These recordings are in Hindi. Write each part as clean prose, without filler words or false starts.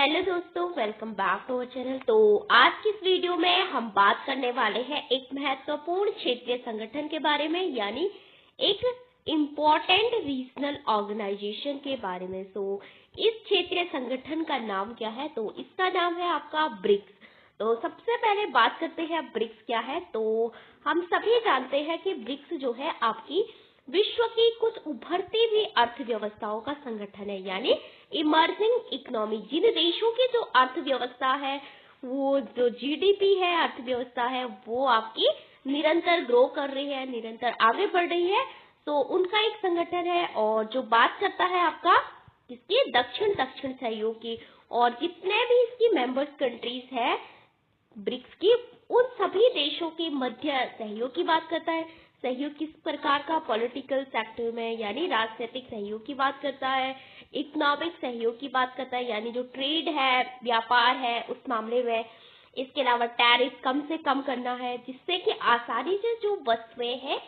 हेलो दोस्तों, welcome back to our channel. तो आज की इस वीडियो में हम बात करने वाले हैं एक महत्वपूर्ण क्षेत्रीय संगठन के बारे में, यानी एक इम्पोर्टेंट रीजनल ऑर्गेनाइजेशन के बारे में। इस क्षेत्रीय संगठन का नाम क्या है? तो इसका नाम है आपका ब्रिक्स। तो सबसे पहले बात करते हैं ब्रिक्स क्या है। तो हम सभी जानते हैं कि ब्रिक्स जो है आपकी विश्व की कुछ उभरती हुई अर्थव्यवस्थाओं का संगठन है, यानी इमर्जिंग इकोनॉमी। जिन देशों की जो अर्थव्यवस्था है, वो जो जीडीपी है, अर्थव्यवस्था है, वो आपकी निरंतर ग्रो कर रही है, निरंतर आगे बढ़ रही है, तो उनका एक संगठन है। और जो बात करता है आपका इसकी दक्षिण दक्षिण सहयोग की, और जितने भी इसकी मेंबर्स कंट्रीज है ब्रिक्स की, उन सभी देशों के मध्य सहयोग की बात करता है। सहयोग किस प्रकार का? पॉलिटिकल सेक्टर में, यानी राजनीतिक सहयोग की बात करता है। इकोनॉमिक सहयोग की बात करता है, यानी जो ट्रेड है, व्यापार है, उस मामले में। इसके अलावा टैरिफ कम से कम करना है, जिससे कि आसानी से जो वस्तुएं हैं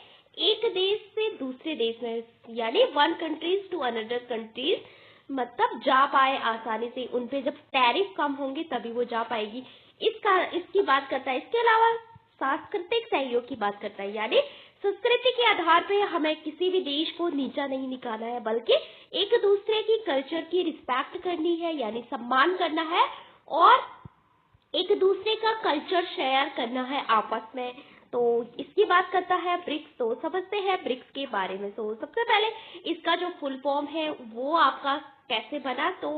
एक देश से दूसरे देश में, यानी one countries to another countries, मतलब जा पाए आसानी से। उन पे जब टैरिफ कम होंगे तभी वो जा पाएगी, इसकी बात करता है। इसके अलावा सांस्कृतिक सहयोग की बात करता है, यानी संस्कृति के आधार पे हमें किसी भी देश को नीचा नहीं निकालना है, बल्कि एक दूसरे की कल्चर की रिस्पेक्ट करनी है, यानी सम्मान करना है, और एक दूसरे का कल्चर शेयर करना है आपस में। तो इसकी बात करता है ब्रिक्स। तो समझते हैं ब्रिक्स के बारे में। तो सबसे पहले इसका जो फुल फॉर्म है वो आपका कैसे बना। तो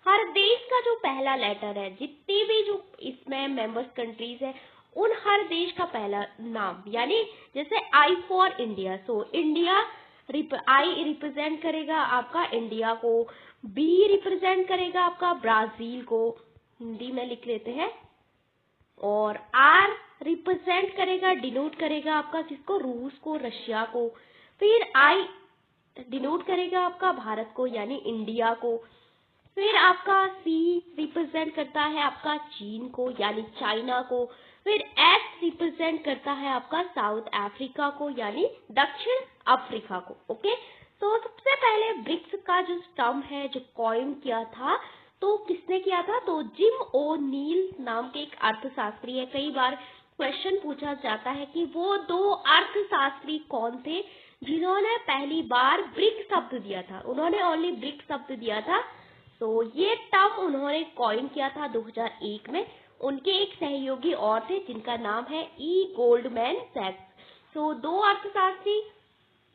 हर देश का जो पहला लेटर है, जितनी भी जो इसमें मेंबर्स कंट्रीज है, उन हर देश का पहला नाम, यानी जैसे I for India, so India I represent करेगा आपका इंडिया को, बी रिप्रेजेंट करेगा आपका ब्राजील को, हिंदी में लिख लेते हैं, और आर रिप्रेजेंट करेगा, डिनोट करेगा आपका किसको? रूस को, रशिया को। फिर आई डिनोट करेगा आपका भारत को, यानी इंडिया को। फिर आपका सी रिप्रेजेंट करता है आपका चीन को, यानी चाइना को। फिर एस रिप्रेजेंट करता है आपका साउथ अफ्रीका को, यानी दक्षिण अफ्रीका को। ओके, तो सबसे पहले ब्रिक्स का जो टर्म है, जो कॉइन किया था, तो किसने किया था? तो जिम ओ नील नाम के एक अर्थशास्त्री है। कई बार क्वेश्चन पूछा जाता है कि वो दो अर्थशास्त्री कौन थे जिन्होंने पहली बार ब्रिक शब्द दिया था। उन्होंने ओनली ब्रिक शब्द दिया था। तो ये टर्म उन्होंने कॉइन किया था 2001 में। उनके एक सहयोगी और थे जिनका नाम है ई गोल्डमैन सैक्स। तो दो अर्थशास्त्री,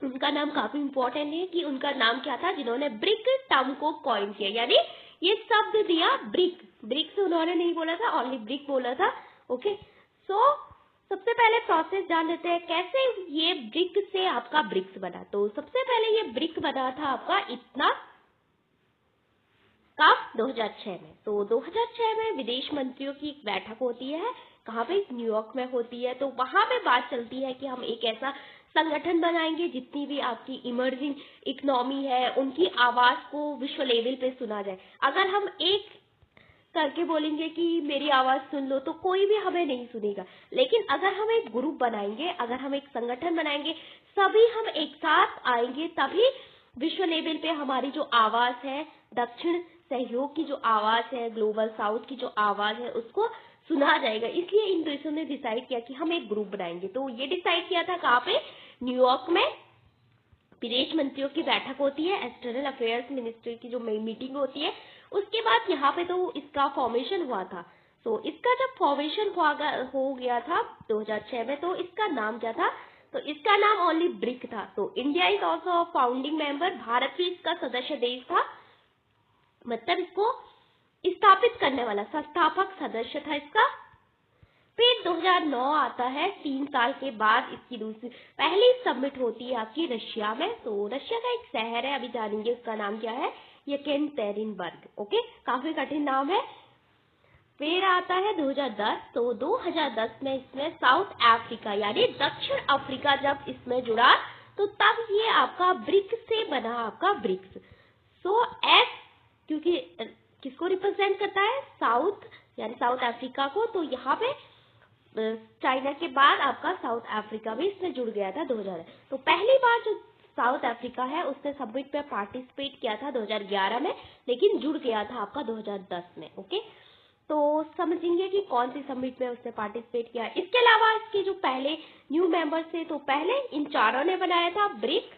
उनका नाम काफी इंपॉर्टेंट है कि उनका नाम क्या था जिन्होंने ब्रिक टर्म को कॉइन किया, यानी ये शब्द दिया ब्रिक। ब्रिक से उन्होंने नहीं बोला था, ओनली ब्रिक बोला था। ओके, सो सबसे पहले प्रोसेस जान लेते हैं कैसे ये ब्रिक से आपका ब्रिक्स बना। तो सबसे पहले ये ब्रिक बना था आपका इतना कब? 2006 में। तो 2006 में विदेश मंत्रियों की एक बैठक होती है। कहाँ पे? न्यूयॉर्क में होती है। तो वहां पे बात चलती है कि हम एक ऐसा संगठन बनाएंगे जितनी भी आपकी इमर्जिंग इकोनॉमी है, उनकी आवाज को विश्व लेवल पे सुना जाए। अगर हम एक करके बोलेंगे कि मेरी आवाज सुन लो, तो कोई भी हमें नहीं सुनेगा। लेकिन अगर हम एक ग्रुप बनाएंगे, अगर हम एक संगठन बनाएंगे, सभी हम एक साथ आएंगे, तभी विश्व लेवल पे हमारी जो आवाज है, दक्षिण सहयोग की जो आवाज है, ग्लोबल साउथ की जो आवाज है, उसको सुना जाएगा। इसलिए इन देशों ने डिसाइड किया कि हम एक ग्रुप बनाएंगे। तो ये डिसाइड किया था कहाँ पे? न्यूयॉर्क में विदेश मंत्रियों की बैठक होती है, एक्सटर्नल अफेयर्स मिनिस्ट्री की जो मीटिंग होती है। उसके बाद यहाँ पे तो इसका फॉर्मेशन हुआ था। तो इसका जब फॉर्मेशन हो गया था 2006 में, तो इसका नाम क्या था? तो इसका नाम ओनली ब्रिक था। तो India is also founding member, Bharat भी इसका सदस्य देश था, मतलब इसको स्थापित करने वाला संस्थापक सदस्य था इसका। फिर 2009 आता है, 3 साल के बाद इसकी दूसरी पहली सबमिट होती है आपकी रशिया में। तो रशिया का एक शहर है, अभी जानेंगे उसका नाम क्या है, येकेनतेरिनबर्ग। ओके, काफी कठिन नाम है। फिर आता है 2010। तो 2010 में इसमें साउथ अफ्रीका, यानी दक्षिण अफ्रीका जब इसमें जुड़ा, तो तब ये आपका ब्रिक्स से बना आपका ब्रिक्स। सो एस, क्योंकि किसको रिप्रेजेंट करता है? साउथ, यानी साउथ अफ्रीका को। तो यहाँ पे चाइना के बाद आपका साउथ अफ्रीका भी इसमें जुड़ गया था 2000। तो पहली बार जो साउथ अफ्रीका है, उसने समिट में पार्टिसिपेट किया था 2011 में, लेकिन जुड़ गया था आपका 2010 में। ओके, तो समझेंगे कि कौन सी समिट में उसने पार्टिसिपेट किया। इसके अलावा इसके जो पहले न्यू मेंबर्स थे, तो पहले इन चारों ने बनाया था brick,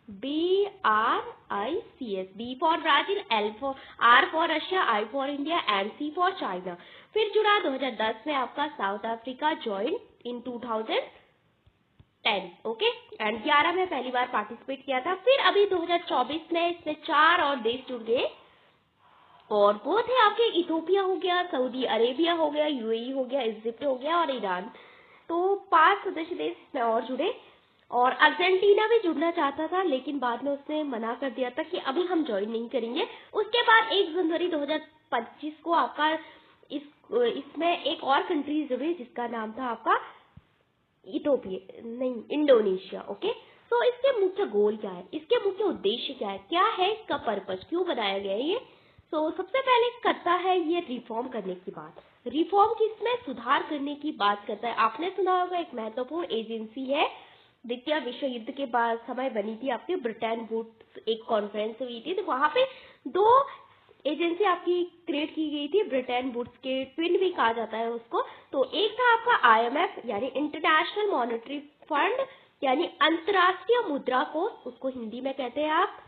BRICS, B for Brazil, R for Russia, I for India and C for China. फिर जुड़ा 2010 में आपका south Africa, join in 2010। Okay, and 11 में पहली बार पार्टिसिपेट किया था। फिर अभी 2024 में इसमें 4 और देश जुड़ गए, और वो थे आपके इथोपिया हो गया, सऊदी अरेबिया हो गया, UAE हो गया, इजिप्ट हो गया और ईरान। तो 5 सदस्य देश इसमें और जुड़े, और अर्जेंटीना भी जुड़ना चाहता था, लेकिन बाद में उसने मना कर दिया था कि अभी हम ज्वाइन नहीं करेंगे। उसके बाद 1 जनवरी 2025 को आपका इसमें एक और कंट्री जुड़ी, जिसका नाम था आपका इथोपिया नहीं, इंडोनेशिया। ओके, तो इसके मुख्य गोल क्या है, इसके मुख्य उद्देश्य क्या है इसका पर्पस, क्यों बनाया गया है ये। तो सबसे पहले करता है ये रिफॉर्म करने की बात। रिफॉर्म किसमें, सुधार करने की बात करता है। आपने सुना होगा एक महत्वपूर्ण एजेंसी है, द्वितीय विश्व युद्ध के बाद समय बनी थी आपकी ब्रिटेन वुड्स, एक कॉन्फ्रेंस हुई थी, तो वहां पे 2 एजेंसी आपकी क्रिएट की गई थी, ब्रिटेन वुड्स के ट्विन भी कहा जाता है उसको। तो एक था आपका IMF यानी इंटरनेशनल मॉनेटरी फंड, यानी अंतर्राष्ट्रीय मुद्रा कोष, उसको हिंदी में कहते हैं आप।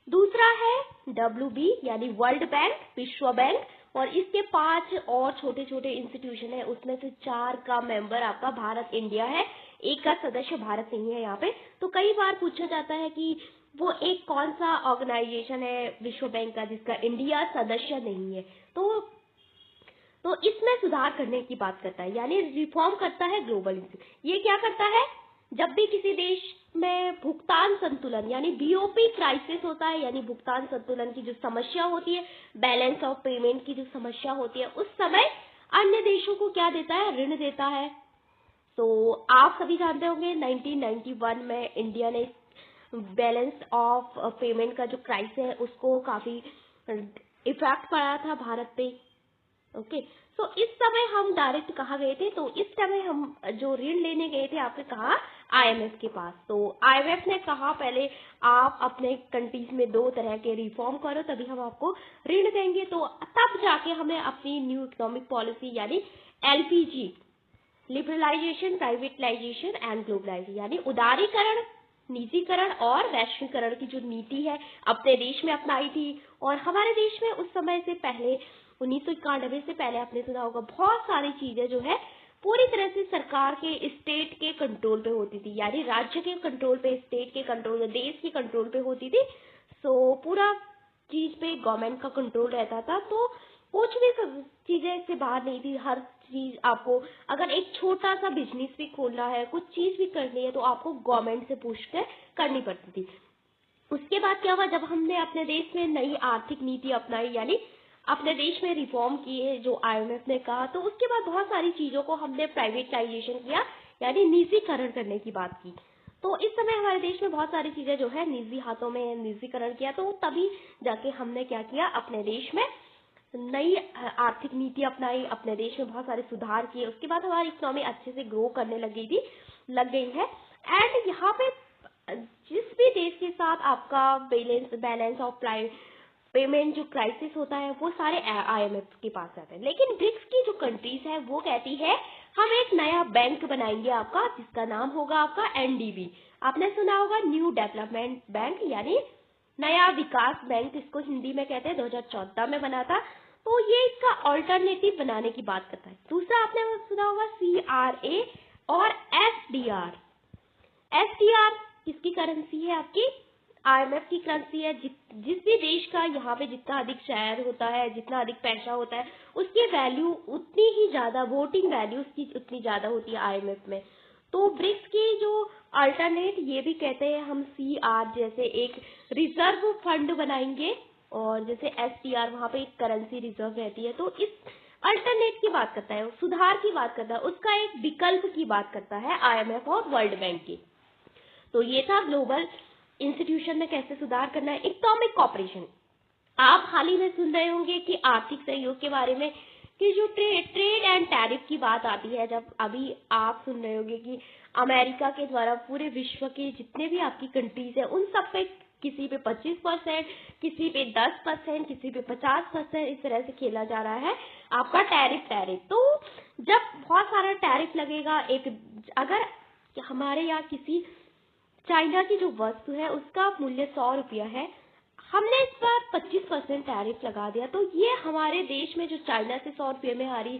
दूसरा है WB यानी वर्ल्ड बैंक, विश्व बैंक, और इसके 5 और छोटे छोटे इंस्टीट्यूशन है, उसमें से 4 का मेंबर आपका भारत इंडिया है, एक का सदस्य भारत नहीं है यहाँ पे। तो कई बार पूछा जाता है कि वो एक कौन सा ऑर्गेनाइजेशन है विश्व बैंक का जिसका इंडिया सदस्य नहीं है। तो इसमें सुधार करने की बात करता है, यानी रिफॉर्म करता है ग्लोबल। ये क्या करता है, जब भी किसी देश में भुगतान संतुलन यानी BOP क्राइसिस होता है, यानी भुगतान संतुलन की जो समस्या होती है, बैलेंस ऑफ पेमेंट की जो समस्या होती है, उस समय अन्य देशों को क्या देता है, ऋण देता है। तो आप सभी जानते होंगे 1991 में इंडिया ने बैलेंस ऑफ पेमेंट का जो क्राइसिस है उसको काफी इफेक्ट पड़ा था भारत पे। ओके, तो इस समय हम डायरेक्ट कहाँ गए थे, तो इस समय हम जो ऋण लेने गए थे आपने कहा IMF के पास। तो IMF ने कहा पहले आप अपने कंट्रीज में 2 तरह के रिफॉर्म करो, तभी हम आपको ऋण देंगे। तो तब जाके हमें अपनी न्यू इकोनॉमिक पॉलिसी यानी LPG, liberalisation, privatisation and globalisation, यानी उदारीकरण, निजीकरण और वैश्वीकरण की जो नीति है अपने देश में अपनाई थी। और हमारे देश में उस समय से पहले 1991 से पहले आपने सुना होगा बहुत सारी चीजें जो है पूरी तरह से सरकार के, स्टेट के कंट्रोल पे होती थी, यानी राज्य के कंट्रोल पे, स्टेट के कंट्रोल पे, देश के कंट्रोल पे होती थी। सो पूरा चीज पे गवर्नमेंट का कंट्रोल रहता था, तो कुछ भी चीजें इससे बाहर नहीं थी। हर चीज आपको, अगर एक छोटा सा बिजनेस भी खोलना है, कुछ चीज भी करनी है, तो आपको गवर्नमेंट से पूछ कर करनी पड़ती थी। उसके बाद क्या हुआ, जब हमने अपने देश में नई आर्थिक नीति अपनाई, यानी अपने देश में रिफॉर्म किए जो IMF ने कहा, तो उसके बाद बहुत सारी चीजों को हमने प्राइवेटाइजेशन किया, यानी निजीकरण करने की बात की। तो इस समय हमारे देश में बहुत सारी चीजें जो है निजी हाथों में निजीकरण किया, तो तभी जाके हमने क्या किया, अपने देश में नई आर्थिक नीति अपनाई, अपने देश में बहुत सारे सुधार किए। उसके बाद हमारी इकोनॉमी अच्छे से ग्रो करने लग गई है। एंड यहाँ पे जिस भी देश के साथ आपका बैलेंस ऑफ पेमेंट जो क्राइसिस होता है, वो सारे IMF के पास जाते हैं। लेकिन ब्रिक्स की जो कंट्रीज है वो कहती है हम एक नया बैंक बनाएंगे आपका, जिसका नाम होगा आपका NDB। आपने सुना होगा न्यू डेवलपमेंट बैंक, यानी नया विकास बैंक, इसको हिंदी में कहते हैं, 2014 में बना था। तो ये इसका ऑल्टरनेटिव बनाने की बात करता है। दूसरा आपने सुना होगा CRA और SDR। SDR किसकी करेंसी है, आपकी IMF की करेंसी है। जिस भी देश का यहाँ पे जितना अधिक शेयर होता है, जितना अधिक पैसा होता है, उसकी वैल्यू उतनी ही ज्यादा, वोटिंग वैल्यू उसकी उतनी ज्यादा होती है IMF में। तो ब्रिक्स की जो अल्टरनेट ये भी कहते हैं हम CR जैसे एक रिजर्व फंड बनाएंगे, और जैसे SDR वहां पे एक करेंसी रिजर्व रहती है। तो इस अल्टरनेट की बात करता है, सुधार की बात करता है, उसका एक विकल्प की बात करता है IMF और वर्ल्ड बैंक की। तो ये था ग्लोबल इंस्टीट्यूशन में कैसे सुधार करना है। इकोनॉमिक कॉपरेशन, आप हाल ही में सुन रहे होंगे कि आर्थिक सहयोग के बारे में कि जो ट्रेड एंड टैरिफ की बात आती है, जब अभी आप सुन रहे होंगे कि अमेरिका के द्वारा पूरे विश्व के जितने भी आपकी कंट्रीज है उन सब पे किसी पे 25%, किसी पे 10%, किसी पे 50%, इस तरह से खेला जा रहा है आपका टैरिफ। तो जब बहुत सारा टैरिफ लगेगा, एक अगर हमारे यहाँ किसी चाइना की जो वस्तु है उसका मूल्य 100 रुपया है, हमने इस पर 25% टैरिफ लगा दिया, तो ये हमारे देश में जो चाइना से 100 रुपये में आ रही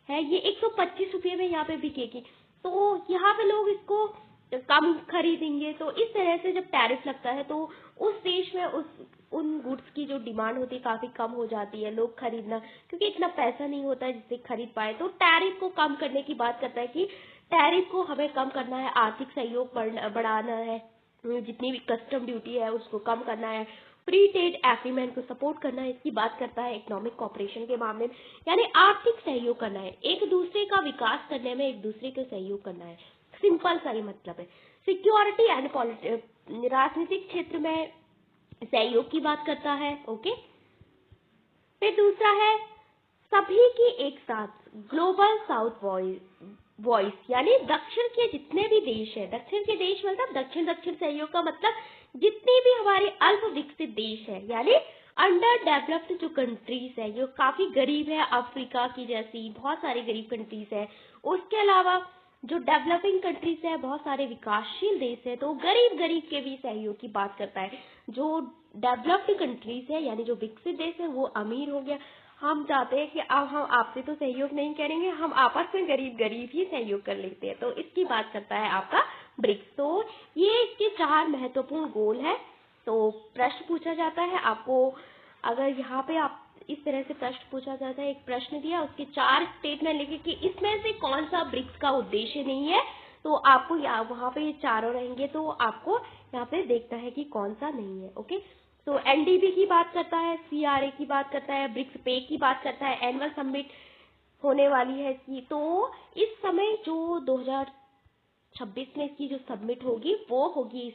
है ये 125 रुपये में यहाँ पे बिकेगी। तो यहाँ पे लोग इसको कम खरीदेंगे। तो इस तरह से जब टैरिफ लगता है तो उस देश में उन गुड्स की जो डिमांड होती है काफी कम हो जाती है, लोग खरीदना, क्योंकि इतना पैसा नहीं होता है जिससे खरीद पाए। तो टैरिफ को कम करने की बात करता है कि टैरिफ को हमें कम करना है, आर्थिक सहयोग बढ़ाना है, जितनी भी कस्टम ड्यूटी है उसको कम करना है, फ्री ट्रेड एग्रीमेंट को सपोर्ट करना है, इसकी बात करता है इकोनॉमिक कॉपरेशन के मामले में, यानी आर्थिक सहयोग करना है, एक दूसरे का विकास करने में एक दूसरे को सहयोग करना है। सिंपल सा ही मतलब है। सिक्योरिटी एंड राजनीतिक क्षेत्र में सहयोग की बात करता है। ओके, फिर दूसरा है सभी की एक साथ ग्लोबल साउथ वॉइस, यानी दक्षिण के जितने भी देश है, दक्षिण के देश मतलब दक्षिण सहयोग का मतलब जितनी भी हमारे अल्प विकसित देश है, यानी अंडर डेवलप्ड जो कंट्रीज है, जो काफी गरीब है, अफ्रीका की जैसी बहुत सारी गरीब कंट्रीज है, उसके अलावा जो डेवलपिंग कंट्रीज है, बहुत सारे विकासशील देश है, तो गरीब के भी सहयोग की बात करता है। जो डेवलप्ड कंट्रीज है यानी जो विकसित देश है वो अमीर हो गया, हम चाहते हैं कि अब हम आपसे तो सहयोग नहीं करेंगे, हम आपस में गरीब ही सहयोग कर लेते हैं, तो इसकी बात करता है आपका ब्रिक्स। तो ये इसके 4 महत्वपूर्ण गोल है। तो प्रश्न पूछा जाता है आपको, अगर यहाँ पे आप इस तरह से प्रश्न पूछा जाता है, एक प्रश्न दिया उसके 4 स्टेटमेंट लिखे कि इसमें से कौन सा ब्रिक्स का उद्देश्य नहीं है, तो आपको वहाँ पे ये चारों रहेंगे, तो आपको यहाँ पे देखना है कि कौन सा नहीं है। ओके, तो एनडीबी की बात करता है, सीआरए की बात करता है, ब्रिक्स पे की बात करता है, एनुअल समिट होने वाली है इसकी। तो इस समय जो 2026 में इसकी जो सबमिट होगी वो होगी,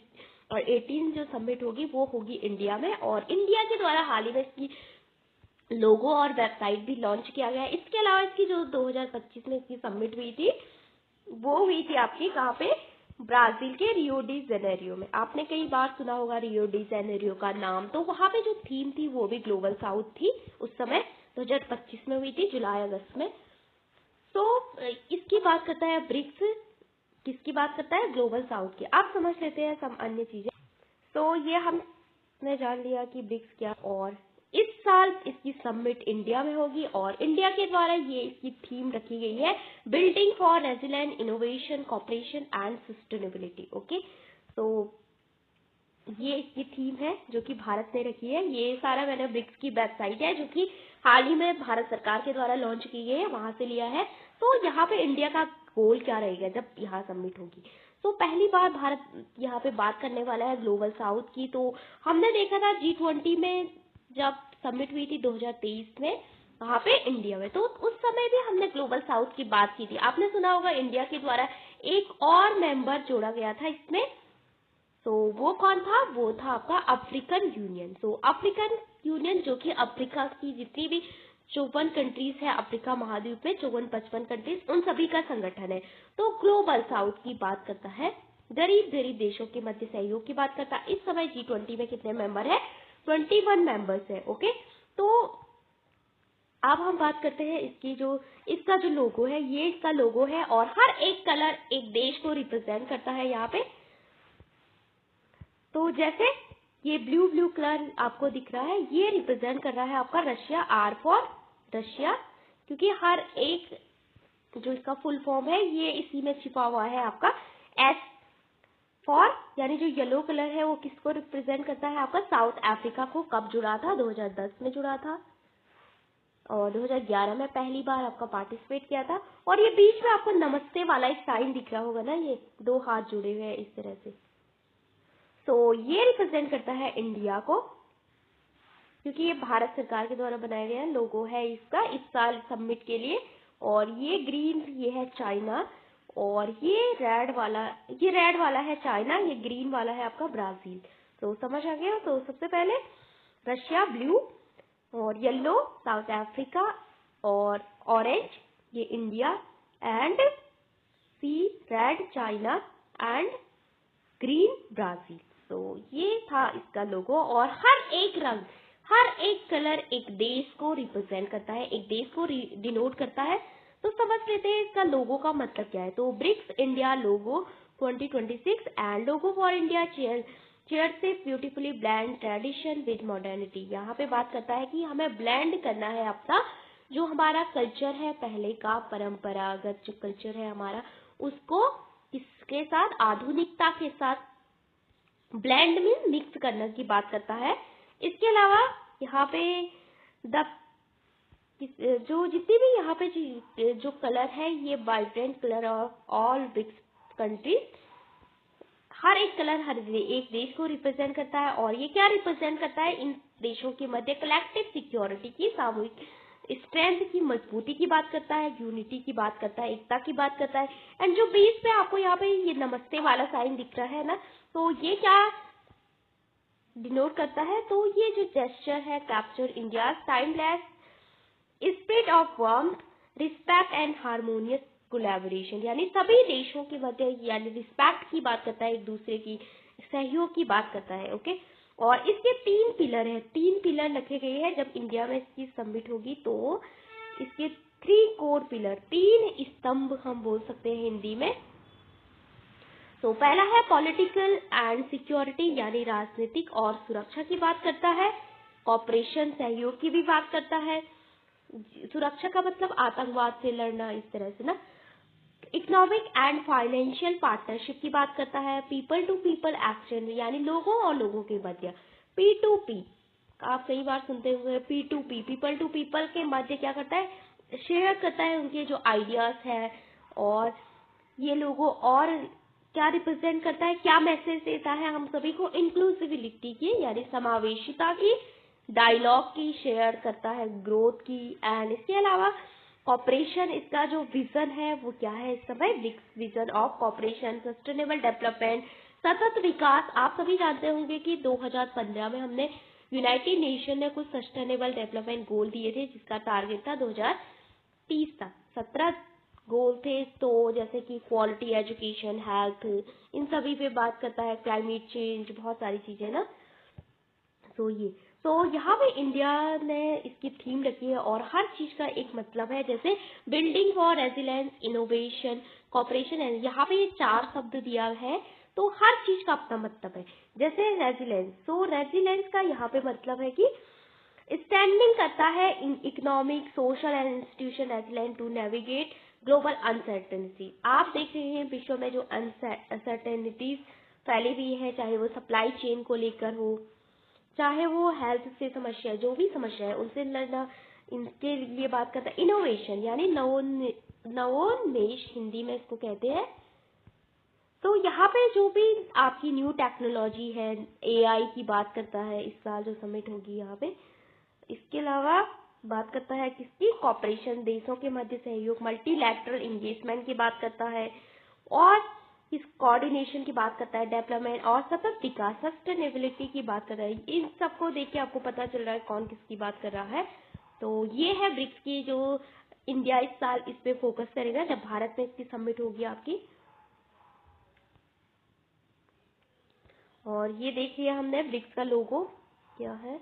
और 18 जो सबमिट होगी वो होगी इंडिया में, और इंडिया के द्वारा हाल ही में इसकी लोगो और वेबसाइट भी लॉन्च किया गया है। इसके अलावा इसकी जो 2025 में इसकी सबमिट हुई थी वो हुई थी आपकी कहाँ पे, ब्राजील के रियो डी जेनेरियो में। आपने कई बार सुना होगा रियो डी जेनेरियो का नाम। तो वहां पे जो थीम थी वो भी ग्लोबल साउथ थी, उस समय 2025 में हुई थी, जुलाई अगस्त में। तो इसकी बात करता है ब्रिक्स, किसकी बात करता है, ग्लोबल साउथ की। आप समझ लेते हैं सब अन्य चीजें। तो ये हमने जान लिया कि ब्रिक्स क्या, और इस साल इसकी समिट इंडिया में होगी, और इंडिया के द्वारा ये इसकी थीम रखी गई है building for resilient innovation cooperation and sustainability. Okay, तो ये इसकी थीम है जो कि भारत ने रखी है। ये सारा मैंने ब्रिक्स की वेबसाइट है जो कि हाल ही में भारत सरकार के द्वारा लॉन्च की गई है, वहां से लिया है। तो यहाँ पे इंडिया का गोल क्या रहेगा जब यहाँ सबमिट होगी। तो पहली बार भारत यहाँ पे बात करने वाला है ग्लोबल साउथ की। तो हमने देखा था G20 में जब सबमिट हुई थी 2023 में, वहां पे इंडिया में, तो उस समय भी हमने ग्लोबल साउथ की बात की थी। आपने सुना होगा इंडिया के द्वारा एक और मेंबर जोड़ा गया था इसमें। तो वो कौन था, वो था आपका अफ्रीकन यूनियन। तो अफ्रीकन यूनियन जो कि अफ्रीका की जितनी भी 54 कंट्रीज है, अफ्रीका महाद्वीप में 54-55 कंट्रीज, उन सभी का संगठन है। तो ग्लोबल साउथ की बात करता है, गरीब देशों के मध्य सहयोग की बात करता है। इस समय G20 में कितने मेंबर है, 21 मेंबर्स है। ओके, तो अब हम बात करते हैं इसका जो लोगो है, ये इसका लोगो है, और हर एक कलर एक देश को रिप्रेजेंट करता है यहाँ पे। तो जैसे ये ब्लू कलर आपको दिख रहा है, ये रिप्रेजेंट कर रहा है आपका रशिया, R फॉर रशिया, क्योंकि हर एक जो इसका फुल फॉर्म है ये इसी में छिपा हुआ है आपका। S फॉर, यानी जो येलो कलर है वो किसको रिप्रेजेंट करता है, आपका साउथ अफ्रीका को। कब जुड़ा था, 2010 में जुड़ा था, और 2011 में पहली बार आपका पार्टिसिपेट किया था। और ये बीच में आपको नमस्ते वाला एक साइन दिख रहा होगा ना, ये 2 हाथ जुड़े हुए हैं इस तरह से। तो ये रिप्रेजेंट करता है इंडिया को, क्योंकि ये भारत सरकार के द्वारा बनाया गया लोगो है इसका इस साल सबमिट के लिए। और ये ग्रीन, ये है चाइना, और ये रेड वाला है चाइना, ये ग्रीन वाला है आपका ब्राजील। तो समझ आ गया। तो सबसे पहले रशिया ब्लू, और येलो साउथ अफ्रीका, और ऑरेंज ये India and see red China and green Brazil. तो ये था इसका लोगो और हर एक रंग, हर एक कलर एक देश को रिप्रेजेंट करता है, एक देश को डिनोट करता है। तो समझ लेते हैं इसका लोगो का मतलब क्या है। तो BRICS India logo 2026 and logo for India chair से beautifully blend tradition with modernity. यहाँ पे बात करता है कि हमें ब्लेंड करना है अपना जो हमारा कल्चर है, पहले का परंपरागत जो कल्चर है हमारा, उसको इसके साथ आधुनिकता के साथ ब्लेंड में मिक्स करने की बात करता है। इसके अलावा यहाँ पे जो जितनी भी यहाँ पे जो कलर है ये vibrant colour of all BRICS countries, हर एक कलर हर एक देश को रिप्रेजेंट करता है। और ये क्या रिप्रेजेंट करता है, इन देशों के मध्य कलेक्टिव सिक्योरिटी की, सामूहिक स्ट्रेंथ की, मजबूती की बात करता है, यूनिटी की बात करता है, एकता की बात करता है। एंड जो बीच पे आपको यहाँ पे ये नमस्ते वाला साइन दिख रहा है ना, तो ये क्या डिनोट करता है, तो ये जो जेस्चर है capture India timeless spirit of warmth, respect and harmonious collaboration, यानी सभी देशों के मध्य यानी रिस्पेक्ट की बात करता है, एक दूसरे की सहयोग की बात करता है। ओके, और इसके 3 पिलर है, 3 पिलर रखे गए हैं। जब इंडिया में इसकी समिट होगी तो इसके 3 कोर पिलर, 3 स्तंभ हम बोल सकते हैं हिंदी में। तो पहला है पॉलिटिकल एंड सिक्योरिटी, यानी राजनीतिक और सुरक्षा की बात करता है। कॉपरेशन सहयोग की भी बात करता है, सुरक्षा का मतलब आतंकवाद से लड़ना, इस तरह से ना। इकोनॉमिक एंड फाइनेंशियल पार्टनरशिप की बात करता है। पीपल टू पीपल एक्शन, यानी लोगों और लोगों के मध्य, P2P आप कई बार सुनते हुए, P2P पीपल टू पीपल के मध्य क्या करता है, शेयर करता है उनके जो आइडियाज है। और ये लोगों और क्या रिप्रेजेंट करता है, क्या मैसेज देता है हम सभी को, इंक्लूसिविटी की यानी समावेशिता की, डायलॉग की, शेयर करता है ग्रोथ की। एंड इसके अलावा कॉपरेशन, इसका जो विजन है वो क्या है इस समय, vision of corporation, sustainable development, सतत विकास। आप सभी जानते होंगे कि 2015 में हमने यूनाइटेड नेशन ने कुछ सस्टेनेबल डेवलपमेंट गोल दिए थे जिसका टारगेट था 2030 तक 17 गोल थे। तो जैसे कि क्वालिटी एजुकेशन, हेल्थ, इन सभी पे बात करता है, क्लाइमेट चेंज, बहुत सारी चीजें ना। तो यहाँ पे इंडिया ने इसकी थीम रखी है और हर चीज का एक मतलब है, जैसे building for resilience, innovation, cooperation. यहाँ पे ये 4 शब्द दिया है, तो हर चीज का अपना मतलब है। जैसे रेजिलेंस, तो रेजिलेंस का यहाँ पे मतलब है कि स्टैंडिंग करता है in economic, social and institution resilient to navigate global uncertainty. आप देख रहे हैं विश्व में जो अनसर्टेनिटीज फैली हुई है, चाहे वो सप्लाई चेन को लेकर हो, चाहे वो हेल्थ से समस्या, जो भी समस्या है उनसे लड़ना, इनके लिए बात करता है। इनोवेशन यानी नवोन्मेष हिंदी में इसको कहते हैं। तो यहाँ पे जो भी आपकी न्यू टेक्नोलॉजी है, AI की बात करता है, इस साल जो समिट होगी यहाँ पे। इसके अलावा बात करता है किसकी, कॉपरेशन, देशों के मध्य सहयोग, मल्टीलैटरल एंगेजमेंट की बात करता है, और इस कोऑर्डिनेशन की बात करता है, डेवलपमेंट और सतत विकास, सस्टेनेबिलिटी की बात कर रहा है। इन सबको देख के आपको पता चल रहा है कौन किसकी बात कर रहा है। तो ये है ब्रिक्स की, जो इंडिया इस साल इस पे फोकस करेगा जब भारत में इसकी समिट होगी आपकी। और ये देखिए हमने ब्रिक्स का लोगो क्या है।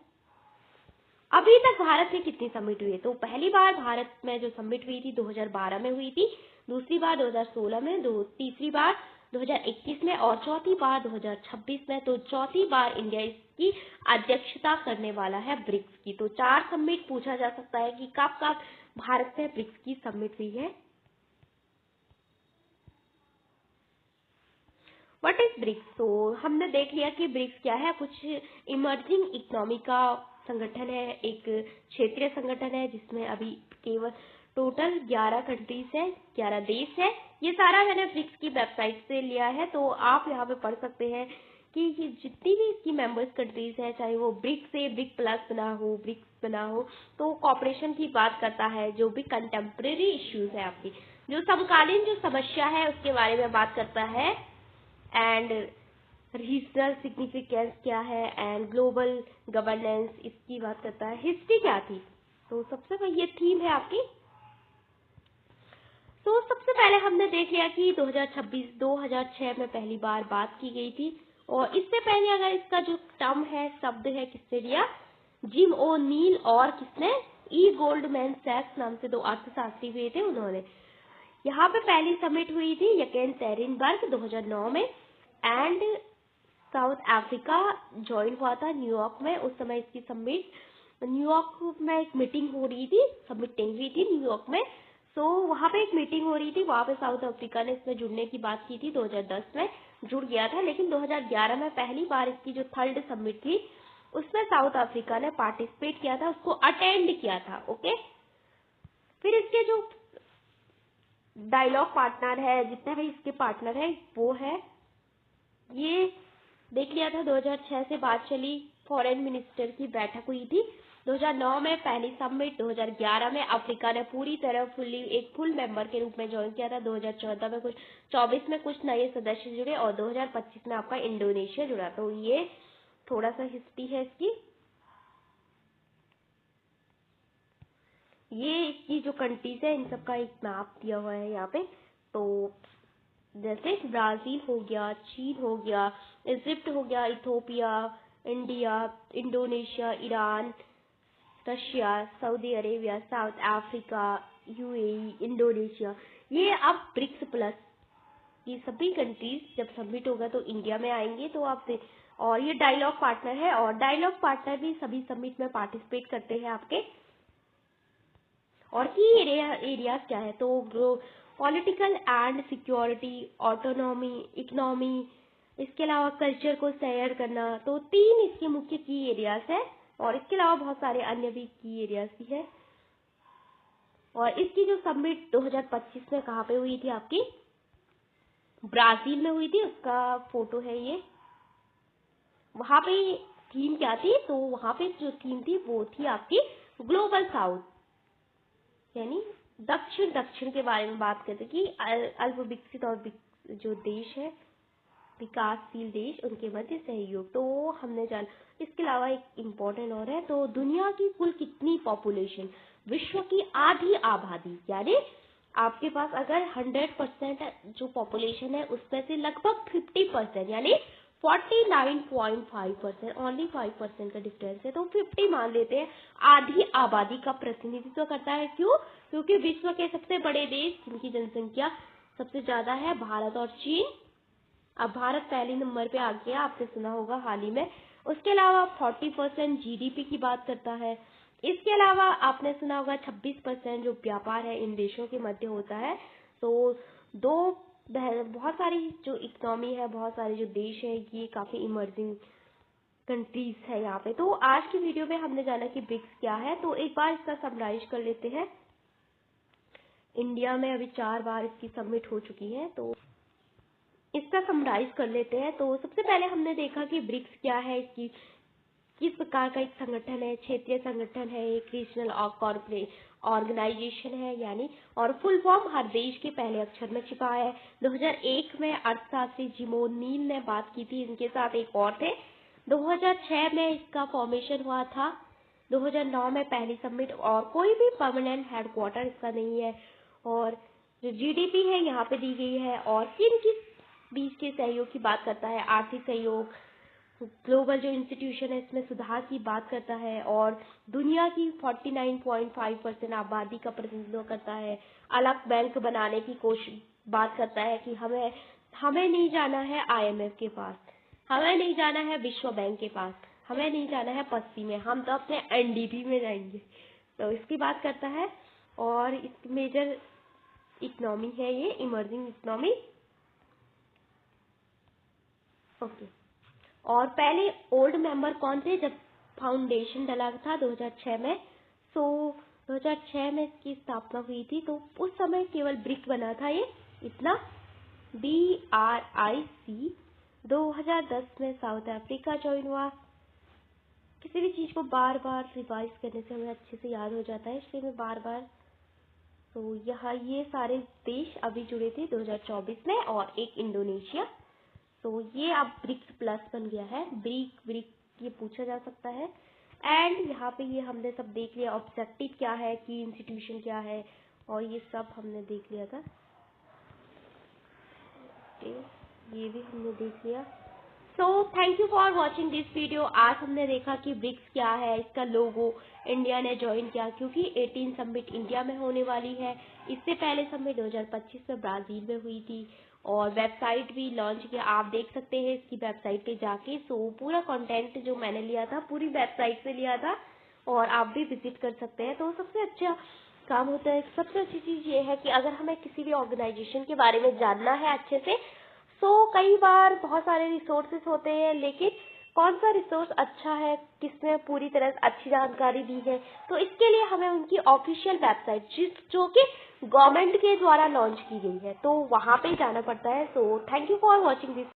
अभी तक भारत में कितनी समिट हुई है, तो पहली बार भारत में जो समिट हुई थी 2012 में हुई थी, दूसरी बार 2016 में, तीसरी बार 2021 में और चौथी बार 2026 में। तो चौथी बार इंडिया इसकी अध्यक्षता करने वाला है ब्रिक्स की। तो 4 समिट पूछा जा सकता है कि कब कब भारत में ब्रिक्स की समिट हुई है। व्हाट इज ब्रिक्स, तो हमने देख लिया कि ब्रिक्स क्या है, कुछ इमर्जिंग इकोनॉमी का संगठन है, एक क्षेत्रीय संगठन है जिसमें अभी केवल टोटल 11 कंट्रीज है, 11 देश है। ये सारा मैंने ब्रिक्स की वेबसाइट से लिया है, तो आप यहाँ पे पढ़ सकते हैं कि ये जितनी भी इसकी मेंबर्स कंट्रीज है, चाहे वो ब्रिक्स से ब्रिक प्लस बना हो, ब्रिक्स बना हो, तो कॉपरेशन की बात करता है। जो भी कंटेम्प्रेरी इश्यूज है आपकी, जो समकालीन जो समस्या है उसके बारे में बात करता है। एंड रीजनल सिग्निफिकेंस क्या है, एंड ग्लोबल गवर्नेंस इसकी बात करता है। हिस्ट्री क्या थी, तो सबसे पहले ये थीम है आपकी तो सबसे पहले हमने देख लिया कि 2006 में पहली बार बात की गई थी, और इससे पहले अगर इसका जो टर्म है, शब्द है, किसने दिया? जिम ओ नील और किसने? ई गोल्डमैन सैक्स नाम से 2 अर्थशास्त्री हुए थे, उन्होंने। यहाँ पे पहली समिट हुई थी येकेनटेरिनबर्ग 2009 में, एंड साउथ अफ्रीका ज्वाइन हुआ था न्यूयॉर्क में। उस समय इसकी समिट न्यूयॉर्क में एक मीटिंग हो रही थी, समिटिंग हुई थी न्यूयॉर्क में। सो वहाँ पे एक मीटिंग हो रही थी, वहाँ पे साउथ अफ्रीका ने इसमें जुड़ने की बात की थी। 2010 में जुड़ गया था, लेकिन 2011 में पहली बार इसकी जो थर्ड समिट थी उसमें साउथ अफ्रीका ने पार्टिसिपेट किया था, उसको अटेंड किया था। ओके, फिर इसके जो डायलॉग पार्टनर है, जितने भी इसके पार्टनर है, वो है, ये देख लिया था। 2006 से बात चली, फॉरेन मिनिस्टर की बैठक हुई थी। 2009 में पहली समिट, 2011 में अफ्रीका ने पूरी तरह एक फुल मेंबर के रूप में ज्वाइन किया था। 2014 में 24 में कुछ नए सदस्य जुड़े, और 2025 में आपका इंडोनेशिया जुड़ा। तो ये थोड़ा सा हिस्ट्री है इसकी। ये इसकी जो कंट्रीज है, इन सबका एक मैप दिया हुआ है यहाँ पे। तो जैसे ब्राजील हो गया, चीन हो गया, इजिप्ट हो गया, Ethiopia, India, Indonesia, Iran, Russia, Saudi Arabia, south Africa, UAE, Indonesia, ये अब ब्रिक्स प्लस ये सभी कंट्रीज जब सबमिट होगा तो इंडिया में आएंगे। तो आप और ये डायलॉग पार्टनर है, और डायलॉग पार्टनर भी सभी समिट में पार्टिसिपेट करते हैं आपके। और की एरियाज क्या है? तो political and security, autonomy, economy, इसके अलावा कल्चर को शेयर करना। तो 3 इसके मुख्य की एरियाज है, और इसके अलावा बहुत सारे अन्य भी की एरियाज भी है। और इसकी जो समिट 2025 में कहाँ पे हुई थी? आपकी ब्राजील में हुई थी। उसका फोटो है ये। वहां पे थीम क्या थी? तो वहां पे जो थीम थी वो थी आपकी ग्लोबल साउथ, यानी दक्षिण के बारे में बात करते कि अल्प विकसित और जो देश है, विकासशील देश, उनके मध्य सहयोग। तो हमने जाना। इसके अलावा एक इम्पोर्टेंट और है, तो दुनिया की कुल कितनी पॉपुलेशन? विश्व की आधी आबादी, यानी आपके पास अगर 100% जो पॉपुलेशन है उसमें से लगभग 50%, यानी 49.5%, ओनली 5% का डिफरेंस है, तो 50 मान लेते हैं, आधी आबादी का प्रतिनिधित्व करता है। क्यों? क्योंकि विश्व के सबसे बड़े देश जिनकी जनसंख्या सबसे ज्यादा है, भारत और चीन। अब भारत पहले नंबर पे आ गया, आपने सुना होगा हाल ही में। उसके अलावा 40% जीडीपी की बात करता है। इसके अलावा आपने सुना होगा 26% जो व्यापार है इन देशों के मध्य होता है। तो बहुत सारी जो इकोनॉमी है, बहुत सारे जो देश है, ये काफी इमर्जिंग कंट्रीज है यहाँ पे। तो आज की वीडियो में हमने जाना कि ब्रिक्स क्या है। तो एक बार इसका समराइज कर लेते हैं। इंडिया में अभी 4 बार इसकी समिट हो चुकी है, तो इसका समराइज कर लेते हैं। तो सबसे पहले हमने देखा कि ब्रिक्स क्या है, इसकी किस प्रकार का एक संगठन है, क्षेत्रीय संगठन है, एक रीजनल और कॉर्पोरेट ऑर्गेनाइजेशन है, यानी, और फुल फॉर्म हर देश के पहले अक्षर में छिपा है। 2001 में अर्थशास्त्री जिम ओ नील ने बात की थी, इनके साथ एक और थे। 2006 में इसका फॉर्मेशन हुआ था। 2009 में पहली समिट, और कोई भी परमानेंट हेडक्वार्टर इसका नहीं है। और जो जीडीपी है यहाँ पे दी गई है, और किन किस बीच के सहयोग की बात करता है? आर्थिक सहयोग, ग्लोबल जो इंस्टीट्यूशन है इसमें सुधार की बात करता है, और दुनिया की 49.5% आबादी का प्रतिनिधित्व करता है। अलग बैंक बनाने की कोशिश बात करता है कि हमें नहीं जाना है आईएमएफ के पास, हमें नहीं जाना है विश्व बैंक के पास, हमें नहीं जाना है पश्चिम में, हम तो अपने एनडीबी में जाएंगे। तो इसकी बात करता है। और इस मेजर इकोनॉमी है ये, इमर्जिंग इकोनॉमी। ओके। और पहले ओल्ड मेंबर कौन थे जब फाउंडेशन डला था 2006 में? सो 2006 में इसकी स्थापना हुई थी, तो उस समय केवल ब्रिक बना था ये, इतना, BRIC। 2010 में साउथ अफ्रीका ज्वाइन हुआ। किसी भी चीज को बार बार रिवाइज करने से हमें अच्छे से याद हो जाता है, इसलिए मैं बार बार। तो यहाँ ये सारे देश अभी जुड़े थे 2024 में, और एक इंडोनेशिया। तो ये अब ब्रिक्स प्लस बन गया है। ब्रिक ये पूछा जा सकता है। एंड यहाँ पे ये हमने सब देख लिया, ऑब्जेक्टिव क्या है, की इंस्टीट्यूशन क्या है, और ये सब हमने देख लिया था। ये भी हमने देख लिया। So thank you for watching this video. आज हमने देखा कि ब्रिक्स क्या है, इसका लोगो इंडिया ने ज्वाइन किया क्योंकि 18 समिट इंडिया में होने वाली है। इससे पहले समिट 2025 में ब्राजील में हुई थी और वेबसाइट भी लॉन्च किया। आप देख सकते हैं इसकी वेबसाइट पे जाके। सो पूरा कंटेंट जो मैंने लिया था पूरी वेबसाइट से लिया था और आप भी विजिट कर सकते हैं। तो सबसे अच्छा काम होता है, सबसे अच्छी चीज़ ये है कि अगर हमें किसी भी ऑर्गेनाइजेशन के बारे में जानना है अच्छे से, कई बार बहुत सारे रिसोर्सेज होते हैं, लेकिन कौन सा रिसोर्स अच्छा है, किसने पूरी तरह से अच्छी जानकारी दी है, तो इसके लिए हमें उनकी ऑफिशियल वेबसाइट जो कि गवर्नमेंट के द्वारा लॉन्च की गई है, तो वहाँ पे जाना पड़ता है। So thank you for watching this.